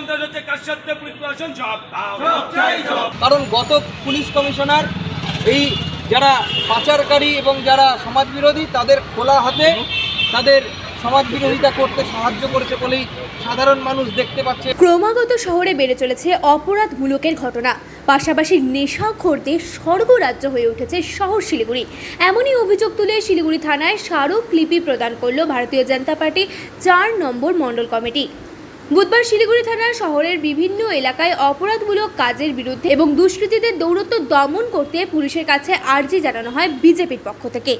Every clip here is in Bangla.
সন্ত্রাস হচ্ছে কার সাথে পুলিশ প্রশাসন জবাব দাও। কারণ গত পুলিশ কমিশনার এই যারা পাচারকারী এবং যারা সমাজবিরোধী তাদের খোলা হাতে তাদের সমাজ বিরোধিতা করতে সাহায্য করেছে বলেই সাধারণ মানুষ দেখতে পাচ্ছে। ক্রমাগত শহরে বেড়ে চলেছে অপরাধমূলকের ঘটনা, পাশাপাশি নেশাখোরদের স্বর্গরাজ্য হয়ে উঠেছে শহর শিলিগুড়ি। এমনই অভিযোগ তুলে শিলিগুড়ি থানায় স্মারকলিপি প্রদান করল ভারতীয় জনতা পার্টি ৪ নম্বর মণ্ডল কমিটি। বুধবার শিলিগুড়ি থানার শহরের বিভিন্ন এলাকায় অপরাধমূলক কাজের বিরুদ্ধে এবং দুষ্কৃতীদের দৌরত্ব দমন করতে পুলিশের কাছে আর্জি জানানো হয় বিজেপির পক্ষ থেকে।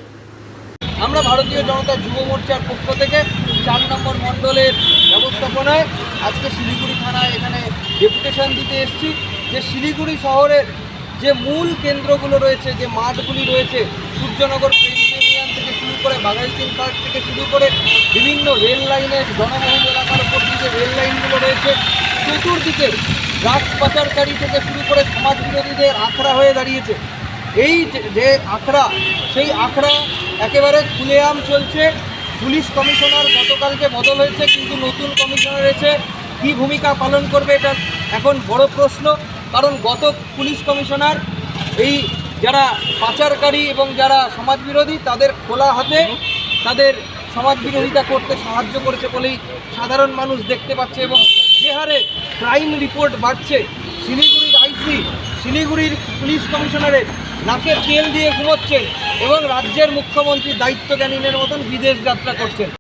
আমরা ভারতীয় জনতা যুব মোর্চার পক্ষ থেকে ৪ নম্বর মণ্ডলের ব্যবস্থাপনায় আজকে শিলিগুড়ি থানায় এখানে ডেপুটেশন দিতে এসেছি যে শিলিগুড়ি শহরের যে মূল কেন্দ্রগুলো রয়েছে, যে মাঠগুলি রয়েছে, সূর্যনগর প্রেমিয়ান থেকে শুরু করে বাঘাইতিন পার্ক থেকে শুরু করে বিভিন্ন রেল লাইনের জনবহুল এলাকার উপর যে রেল লাইনগুলো রয়েছে, চতুর্দিকে ড্রাগস পাচারকারী থেকে শুরু করে সমাজ বিরোধীদের আখড়া হয়ে দাঁড়িয়েছে। এই যে আখড়া, সেই আখড়া একেবারে খুলেআম চলছে। পুলিশ কমিশনার গতকালকে বদল হয়েছে, কিন্তু নতুন কমিশনার এসে কী ভূমিকা পালন করবে এটা এখন বড় প্রশ্ন। কারণ গত পুলিশ কমিশনার এই যারা পাচারকারী এবং যারা সমাজবিরোধী তাদের খোলা হাতে তাদের সমাজ বিরোধিতা করতে সাহায্য করেছে বলেই সাধারণ মানুষ দেখতে পাচ্ছে। এবং যে হারে ক্রাইম রিপোর্ট বাড়ছে, শিলিগুড়ির আইসি শিলিগুড়ির পুলিশ কমিশনারের নাকে তেল দিয়ে ঘুমোচ্ছেন এবং রাজ্যের মুখ্যমন্ত্রী দায়িত্বজ্ঞানীদের মতন বিদেশ যাত্রা করছেন।